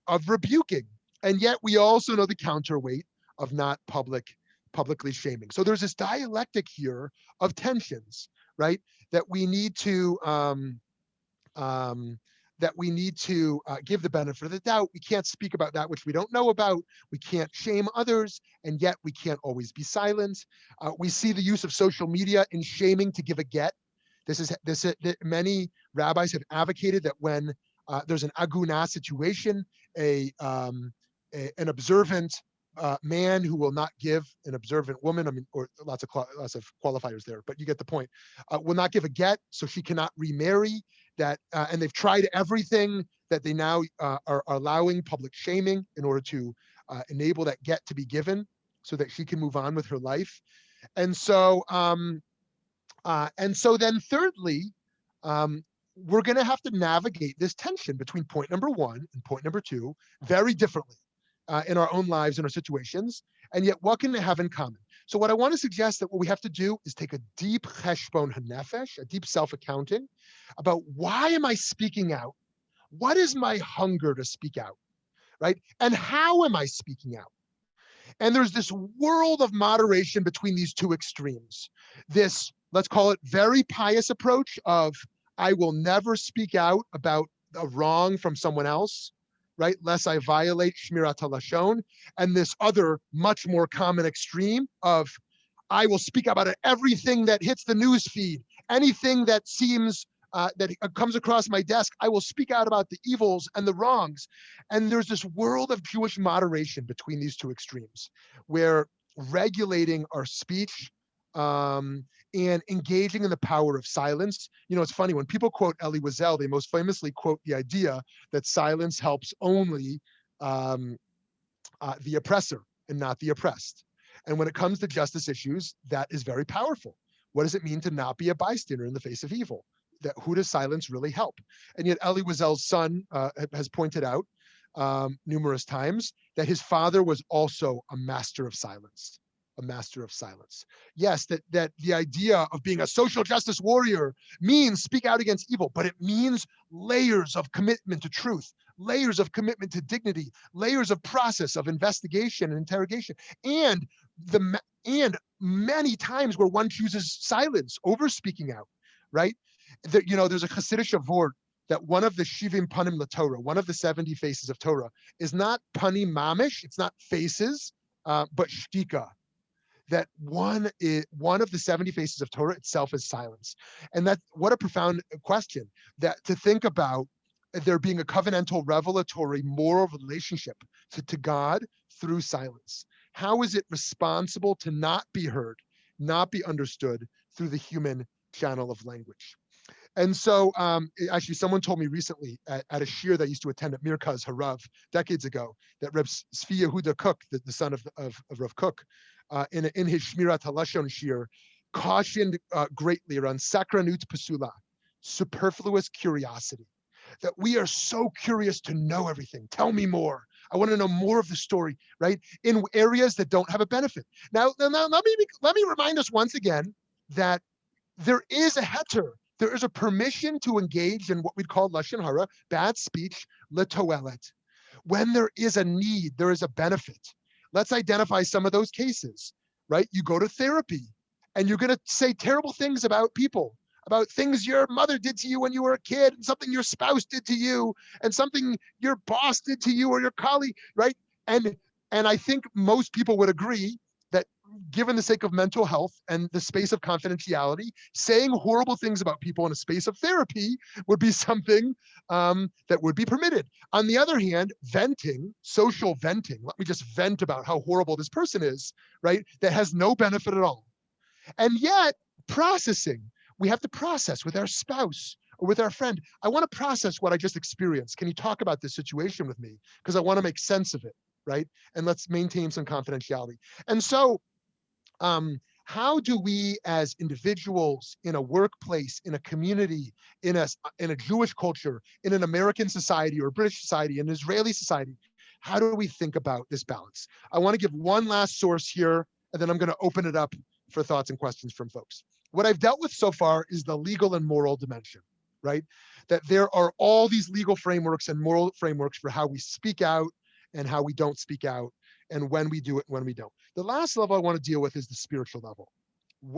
of rebuking, and yet we also know the counterweight of not publicly shaming. So there's this dialectic here of tensions, right? That we need to that we need to give the benefit of the doubt. We can't speak about that which we don't know about. We can't shame others, and yet we can't always be silent. We see the use of social media in shaming to give a get. Many rabbis have advocated that when there's an aguna situation, an observant man who will not give an observant woman, I mean, or lots of qualifiers there, but you get the point, will not give a get, so she cannot remarry. That and they've tried everything that they now are allowing public shaming in order to enable that get to be given so that she can move on with her life. And so then thirdly, we're going to have to navigate this tension between point number one and point number two very differently in our own lives and our situations. And yet what can they have in common? So what I want to suggest that what we have to do is take a deep cheshbon hanefesh, a deep self-accounting about why am I speaking out? What is my hunger to speak out, right? And how am I speaking out? And there's this world of moderation between these two extremes. This, let's call it very pious approach of, I will never speak out about a wrong from someone else, right? Lest I violate Shmirat HaLashon. And this other, much more common extreme of, I will speak about everything that hits the news feed, anything that seems, that comes across my desk, I will speak out about the evils and the wrongs. And there's this world of Jewish moderation between these two extremes, where regulating our speech and engaging in the power of silence. You know, it's funny, when people quote Elie Wiesel, they most famously quote the idea that silence helps only the oppressor and not the oppressed. And when it comes to justice issues, that is very powerful. What does it mean to not be a bystander in the face of evil? That who does silence really help? And yet Elie Wiesel's son has pointed out numerous times that his father was also a master of silence. A master of silence. Yes, that the idea of being a social justice warrior means speak out against evil, but it means layers of commitment to truth, layers of commitment to dignity, layers of process of investigation and interrogation, and many times where one chooses silence over speaking out, right? You know, there's a Hasidic word that one of the Shivim Panim LaTorah, one of the 70 faces of Torah, is not panim mamish, it's not faces, but shtika. That one of the 70 faces of Torah itself is silence. And that, what a profound question, that to think about there being a covenantal, revelatory, moral relationship to God through silence. How is it responsible to not be heard, not be understood through the human channel of language? And so actually someone told me recently at a shir that I used to attend at Mirkaz Harav decades ago, that Reb Tzvi Yehuda Kook, the son of Rav Kook, in his Shmirat HaLashon shir, cautioned greatly around sakranut pasula, superfluous curiosity. That we are so curious to know everything. Tell me more. I want to know more of the story, right? In areas that don't have a benefit. Now let me remind us once again that there is a heter. There is a permission to engage in what we'd call lashon hara, bad speech, letoelet. When there is a need, there is a benefit. Let's identify some of those cases, right? You go to therapy and you're going to say terrible things about people, about things your mother did to you when you were a kid, and something your spouse did to you, and something your boss did to you or your colleague, right? And I think most people would agree that given the sake of mental health and the space of confidentiality, saying horrible things about people in a space of therapy would be something that would be permitted. On the other hand, venting, social venting, let me just vent about how horrible this person is, right? That has no benefit at all. And yet, processing, we have to process with our spouse or with our friend. I want to process what I just experienced. Can you talk about this situation with me? Because I want to make sense of it, right? And let's maintain some confidentiality. And so, how do we as individuals in a workplace, in a community, in a Jewish culture, in an American society or British society, an Israeli society, how do we think about this balance? I want to give one last source here, and then I'm going to open it up for thoughts and questions from folks. What I've dealt with so far is the legal and moral dimension, right? That there are all these legal frameworks and moral frameworks for how we speak out and how we don't speak out, and when we do it and when we don't. The last level I want to deal with is the spiritual level.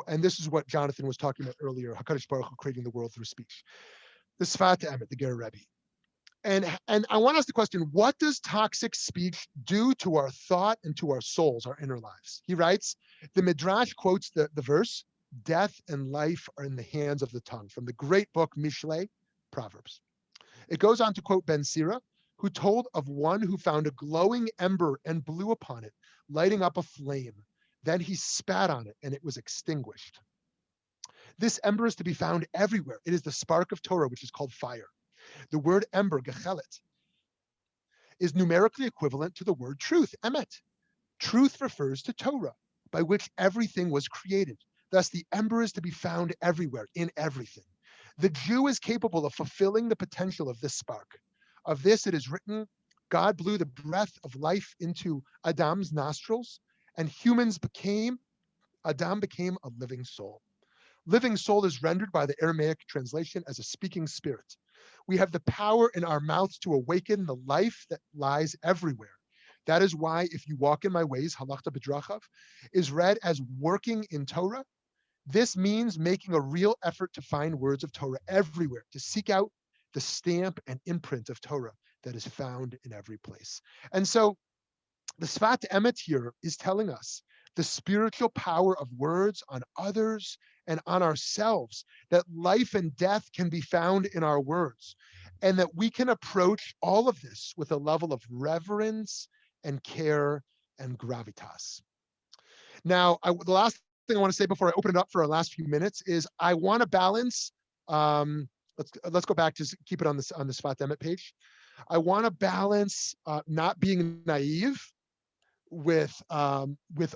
And this is what Jonathan was talking about earlier, HaKadosh Baruch Hu creating the world through speech. the Sfat Emet, the Ger Rebbe. And I want to ask the question, what does toxic speech do to our thought and to our souls, our inner lives? He writes, the Midrash quotes the verse, death and life are in the hands of the tongue, from the great book Mishlei, Proverbs. It goes on to quote Ben Sira, who told of one who found a glowing ember and blew upon it, lighting up a flame. Then he spat on it and it was extinguished. This ember is to be found everywhere. It is the spark of Torah, which is called fire. The word ember, gechelet, is numerically equivalent to the word truth, emet. Truth refers to Torah, by which everything was created. Thus, the ember is to be found everywhere, in everything. The Jew is capable of fulfilling the potential of this spark. Of this, it is written, God blew the breath of life into Adam's nostrils, and Adam became a living soul. Living soul is rendered by the Aramaic translation as a speaking spirit. We have the power in our mouths to awaken the life that lies everywhere. That is why if you walk in my ways, halachta b'drachav, is read as working in Torah. This means making a real effort to find words of Torah everywhere, to seek out the stamp and imprint of Torah that is found in every place. And so the Sfat Emet here is telling us the spiritual power of words on others and on ourselves, that life and death can be found in our words, and that we can approach all of this with a level of reverence and care and gravitas. Now, the last thing I want to say before I open it up for our last few minutes is I want to balance, let's go back to keep it on the Sfat Emet page. I want to balance not being naive with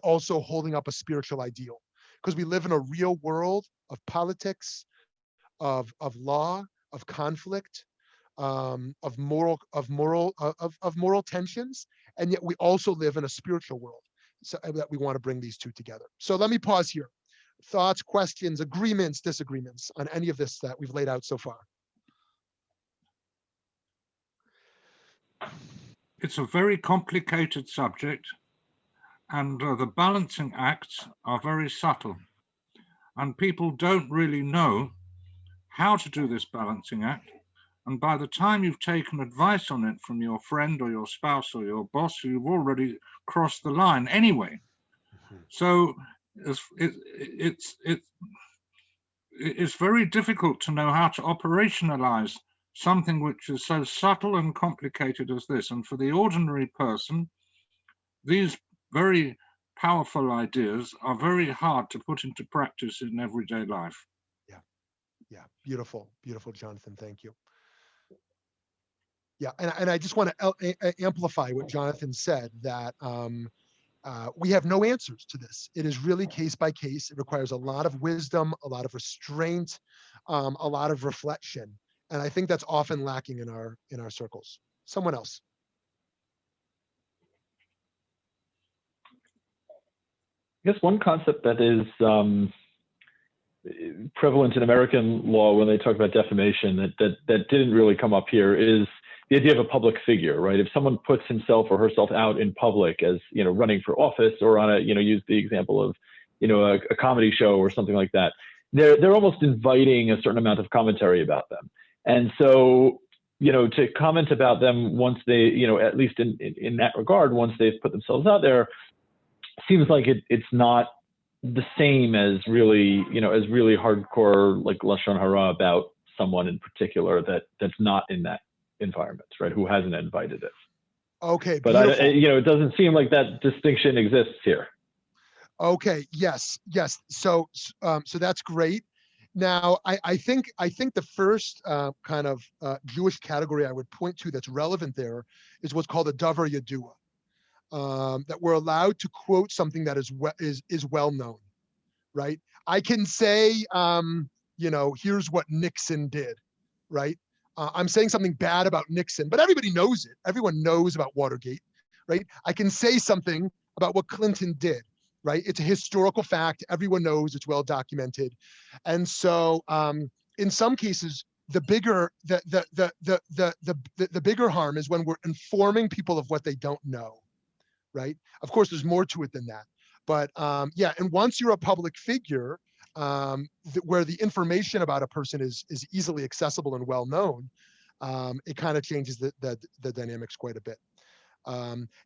also holding up a spiritual ideal, because we live in a real world of politics, of law, of conflict, of moral tensions, and yet we also live in a spiritual world, so that we want to bring these two together. So let me pause here. Thoughts, questions, agreements, disagreements on any of this that we've laid out so far? It's a very complicated subject, and the balancing acts are very subtle, and people don't really know how to do this balancing act. And by the time you've taken advice on it from your friend or your spouse or your boss, you've already crossed the line anyway. So it's very difficult to know how to operationalize something which is so subtle and complicated as this. And for the ordinary person, these very powerful ideas are very hard to put into practice in everyday life. Yeah, beautiful, Jonathan, thank you. Yeah, and I just want to amplify what Jonathan said, that we have no answers to this. It is really case by case. It requires a lot of wisdom, a lot of restraint, a lot of reflection. And I think that's often lacking in our circles. Someone else. I guess one concept that is prevalent in American law when they talk about defamation that didn't really come up here is the idea of a public figure, right? If someone puts himself or herself out in public as, running for office, or on a, use the example of, a comedy show or something like that, they're almost inviting a certain amount of commentary about them. And so, to comment about them once they, at least in that regard, once they've put themselves out there, seems like it's not the same as really, as really hardcore, like Lashon Hara about someone in particular that's not in that environment, right? Who hasn't invited it. Okay, but it doesn't seem like that distinction exists here. Okay, yes. So that's great. Now, I think the first kind of Jewish category I would point to that's relevant there is what's called a davar yadua. That we're allowed to quote something that is well known, right? I can say, here's what Nixon did, right? I'm saying something bad about Nixon, but everybody knows it. Everyone knows about Watergate, right? I can say something about what Clinton did, right? It's a historical fact. Everyone knows, it's well documented. And so in some cases, the bigger harm is when we're informing people of what they don't know, right? Of course, there's more to it than that. But and once you're a public figure, where the information about a person is easily accessible and well known, it kind of changes the dynamics quite a bit.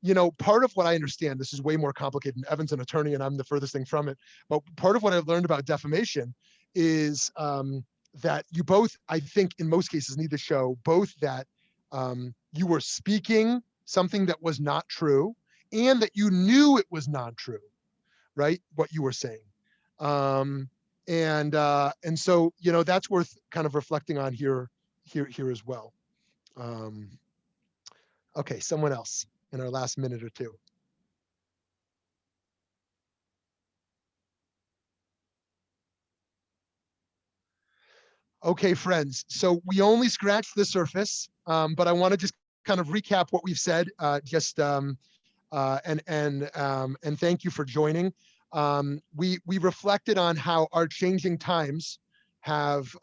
You know, part of what I understand, this is way more complicated, and Evan's an attorney and I'm the furthest thing from it, but part of what I've learned about defamation is that you both, I think in most cases, need to show both that you were speaking something that was not true and that you knew it was not true, right? What you were saying. And so, you know, that's worth kind of reflecting on here as well. Okay, someone else in our last minute or two. Okay, friends, so we only scratched the surface, but I want to just kind of recap what we've said, and thank you for joining. We reflected on how our changing times have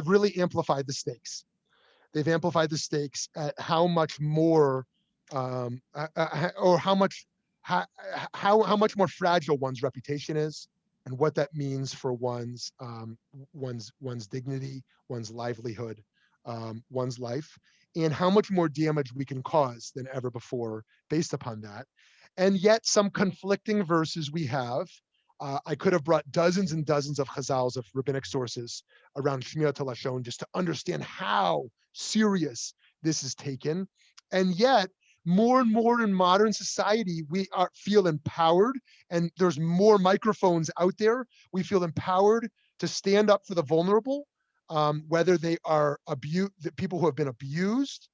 really amplified the stakes. They've amplified the stakes at how much more, or how much more fragile one's reputation is, and what that means for one's dignity, one's livelihood, one's life, and how much more damage we can cause than ever before based upon that. And yet some conflicting verses we have. I could have brought dozens and dozens of chazals, of rabbinic sources around Shmirat Lashon just to understand how serious this is taken. And yet, more and more in modern society, we feel empowered, and there's more microphones out there. We feel empowered to stand up for the vulnerable, whether they are the people who have been abused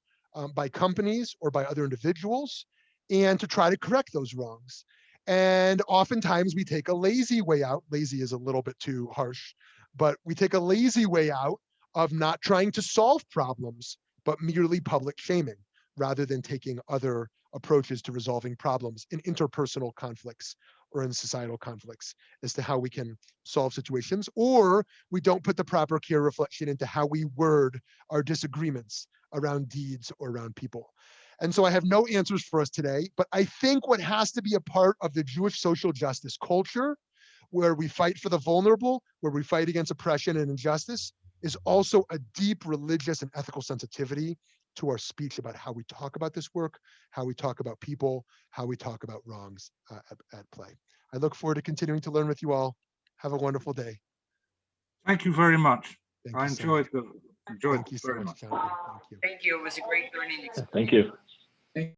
by companies or by other individuals, and to try to correct those wrongs. And oftentimes we take a lazy way out. Lazy is a little bit too harsh, but we take a lazy way out of not trying to solve problems, but merely public shaming, rather than taking other approaches to resolving problems in interpersonal conflicts or in societal conflicts as to how we can solve situations, or we don't put the proper care reflection into how we word our disagreements around deeds or around people. And so I have no answers for us today, but I think what has to be a part of the Jewish social justice culture, where we fight for the vulnerable, where we fight against oppression and injustice, is also a deep religious and ethical sensitivity to our speech about how we talk about this work, how we talk about people, how we talk about wrongs at play. I look forward to continuing to learn with you all. Have a wonderful day. Thank you very much. Thank I you so enjoyed much. it Thank you so very much, much. Jonathan. Thank you. Thank you. It was a great learning experience. Thank you.